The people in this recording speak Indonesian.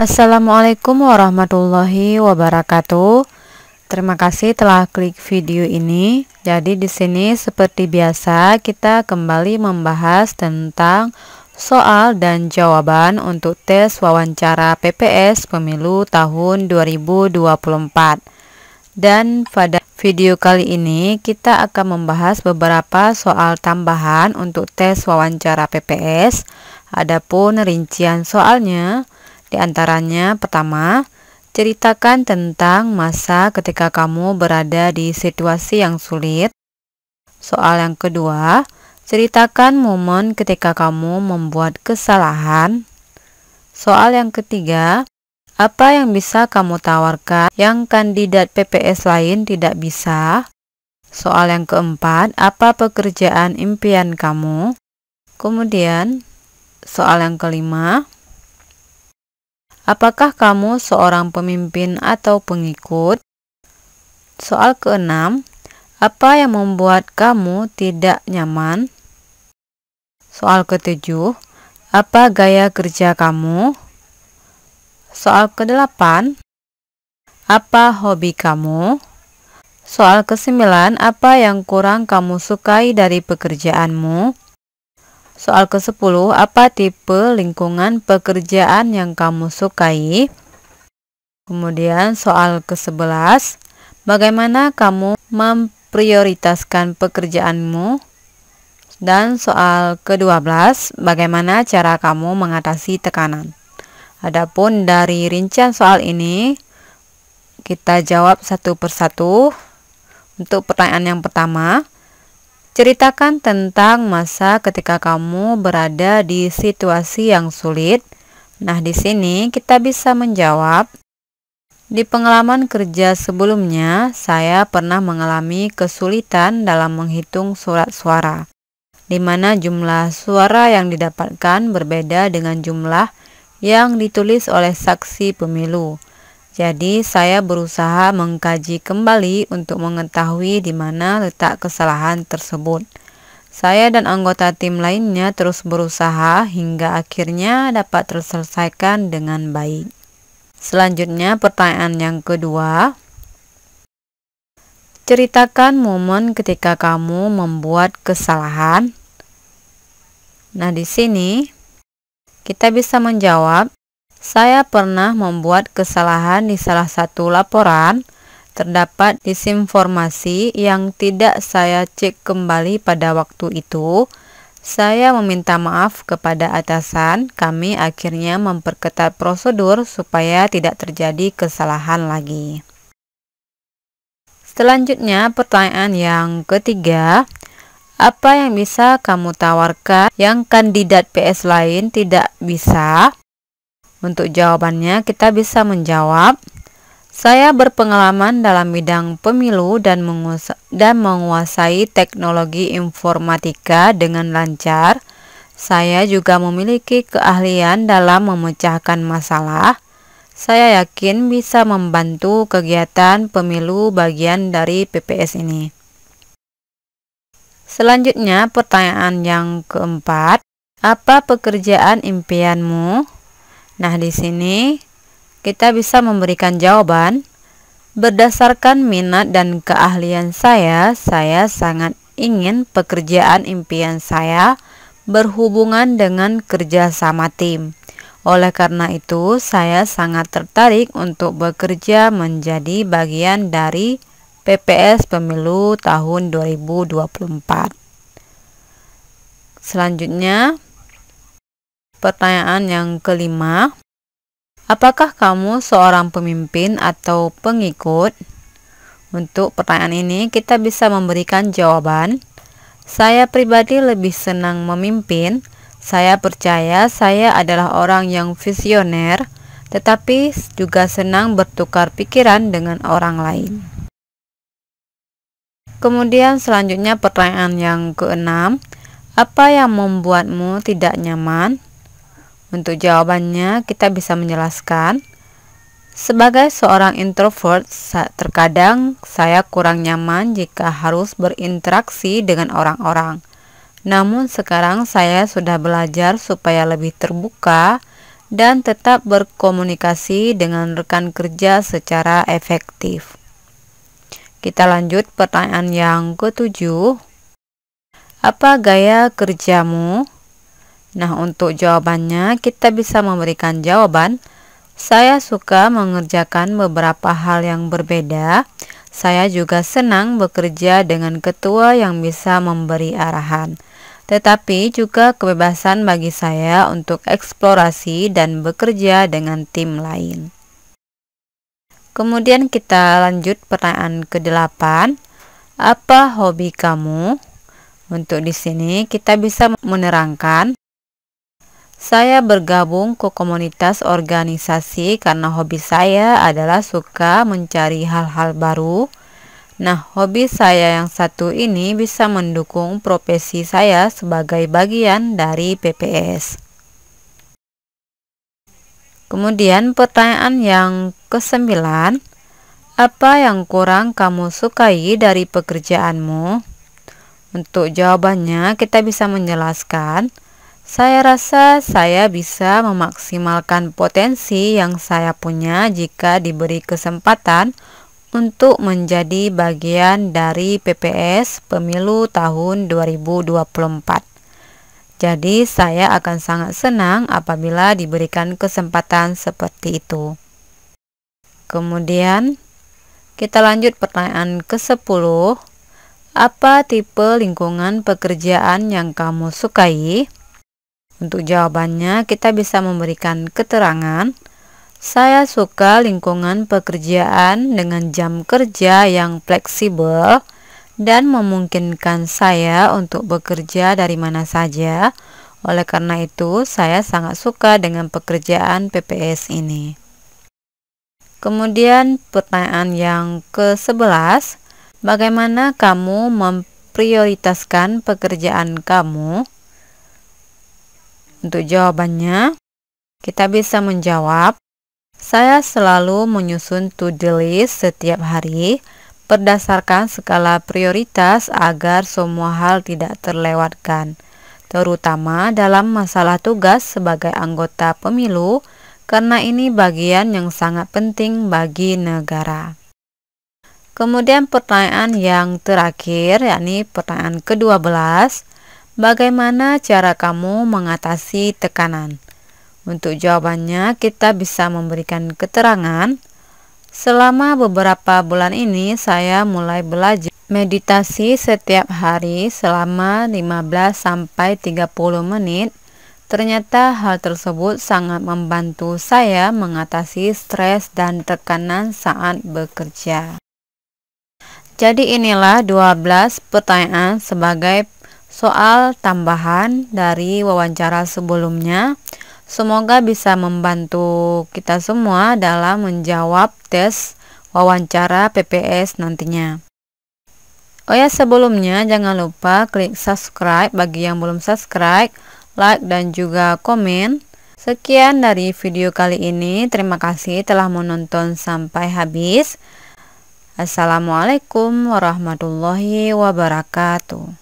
Assalamualaikum warahmatullahi wabarakatuh. Terima kasih telah klik video ini. Jadi di sini seperti biasa kita kembali membahas tentang soal dan jawaban untuk tes wawancara PPS Pemilu tahun 2024. Dan pada video kali ini kita akan membahas beberapa soal tambahan untuk tes wawancara PPS. Adapun rincian soalnya, di antaranya pertama, ceritakan tentang masa ketika kamu berada di situasi yang sulit. Soal yang kedua, ceritakan momen ketika kamu membuat kesalahan. Soal yang ketiga, apa yang bisa kamu tawarkan yang kandidat PPS lain tidak bisa? Soal yang keempat, apa pekerjaan impian kamu? Kemudian, soal yang kelima, apakah kamu seorang pemimpin atau pengikut? Soal keenam, apa yang membuat kamu tidak nyaman? Soal ketujuh, apa gaya kerja kamu? Soal ke-8, apa hobi kamu? Soal ke-9, apa yang kurang kamu sukai dari pekerjaanmu? Soal ke-10, apa tipe lingkungan pekerjaan yang kamu sukai? Kemudian soal ke-11, bagaimana kamu memprioritaskan pekerjaanmu? Dan soal ke-12, bagaimana cara kamu mengatasi tekanan? Adapun dari rincian soal ini, kita jawab satu persatu. Untuk pertanyaan yang pertama, ceritakan tentang masa ketika kamu berada di situasi yang sulit. Nah, di sini kita bisa menjawab, di pengalaman kerja sebelumnya, saya pernah mengalami kesulitan dalam menghitung surat suara, di mana jumlah suara yang didapatkan berbeda dengan jumlah yang ditulis oleh saksi pemilu. Jadi saya berusaha mengkaji kembali untuk mengetahui di mana letak kesalahan tersebut. Saya dan anggota tim lainnya terus berusaha hingga akhirnya dapat terselesaikan dengan baik. Selanjutnya pertanyaan yang kedua, ceritakan momen ketika kamu membuat kesalahan. Nah, di sini kita bisa menjawab, saya pernah membuat kesalahan di salah satu laporan. Terdapat disinformasi yang tidak saya cek kembali pada waktu itu. Saya meminta maaf kepada atasan. Kami akhirnya memperketat prosedur supaya tidak terjadi kesalahan lagi. Selanjutnya pertanyaan yang ketiga, apa yang bisa kamu tawarkan yang kandidat PS lain tidak bisa? Untuk jawabannya kita bisa menjawab, saya berpengalaman dalam bidang pemilu dan menguasai teknologi informatika dengan lancar. Saya juga memiliki keahlian dalam memecahkan masalah. Saya yakin bisa membantu kegiatan pemilu bagian dari PPS ini. Selanjutnya pertanyaan yang keempat, apa pekerjaan impianmu? Nah, di sini kita bisa memberikan jawaban, berdasarkan minat dan keahlian saya sangat ingin pekerjaan impian saya berhubungan dengan kerja sama tim. Oleh karena itu, saya sangat tertarik untuk bekerja menjadi bagian dari PPS Pemilu tahun 2024. Selanjutnya, pertanyaan yang kelima, apakah kamu seorang pemimpin atau pengikut? Untuk pertanyaan ini kita bisa memberikan jawaban, saya pribadi lebih senang memimpin. Saya percaya saya adalah orang yang visioner, tetapi juga senang bertukar pikiran dengan orang lain. Kemudian selanjutnya pertanyaan yang keenam, apa yang membuatmu tidak nyaman? Untuk jawabannya kita bisa menjelaskan, sebagai seorang introvert, terkadang saya kurang nyaman jika harus berinteraksi dengan orang-orang. Namun sekarang saya sudah belajar supaya lebih terbuka dan tetap berkomunikasi dengan rekan kerja secara efektif. Kita lanjut pertanyaan yang ketujuh. Apa gaya kerjamu? Nah, untuk jawabannya kita bisa memberikan jawaban, saya suka mengerjakan beberapa hal yang berbeda. Saya juga senang bekerja dengan ketua yang bisa memberi arahan. Tetapi juga kebebasan bagi saya untuk eksplorasi dan bekerja dengan tim lain. Kemudian kita lanjut pertanyaan ke-8. Apa hobi kamu? Untuk di sini kita bisa menerangkan, saya bergabung ke komunitas organisasi karena hobi saya adalah suka mencari hal-hal baru. Nah, hobi saya yang satu ini bisa mendukung profesi saya sebagai bagian dari PPS. Kemudian pertanyaan yang ke-9. Apa yang kurang kamu sukai dari pekerjaanmu? Untuk jawabannya kita bisa menjelaskan, saya rasa saya bisa memaksimalkan potensi yang saya punya jika diberi kesempatan untuk menjadi bagian dari PPS Pemilu tahun 2024. Jadi saya akan sangat senang apabila diberikan kesempatan seperti itu. Kemudian kita lanjut pertanyaan ke-10. Apa tipe lingkungan pekerjaan yang kamu sukai? Untuk jawabannya kita bisa memberikan keterangan, saya suka lingkungan pekerjaan dengan jam kerja yang fleksibel dan memungkinkan saya untuk bekerja dari mana saja. Oleh karena itu, saya sangat suka dengan pekerjaan PPS ini. Kemudian pertanyaan yang ke-11, bagaimana kamu memprioritaskan pekerjaan kamu? Untuk jawabannya, kita bisa menjawab, saya selalu menyusun to-do list setiap hari berdasarkan skala prioritas agar semua hal tidak terlewatkan, terutama dalam masalah tugas sebagai anggota pemilu, karena ini bagian yang sangat penting bagi negara. Kemudian pertanyaan yang terakhir, yakni pertanyaan ke-12, bagaimana cara kamu mengatasi tekanan? Untuk jawabannya kita bisa memberikan keterangan, selama beberapa bulan ini saya mulai belajar meditasi setiap hari selama 15-30 menit. Ternyata hal tersebut sangat membantu saya mengatasi stres dan tekanan saat bekerja. Jadi inilah 12 pertanyaan sebagai soal tambahan dari wawancara sebelumnya. Semoga bisa membantu kita semua dalam menjawab tes wawancara PPS nantinya. Oh ya, sebelumnya jangan lupa klik subscribe bagi yang belum subscribe, like dan juga komen. Sekian dari video kali ini. Terima kasih telah menonton sampai habis. Assalamualaikum warahmatullahi wabarakatuh.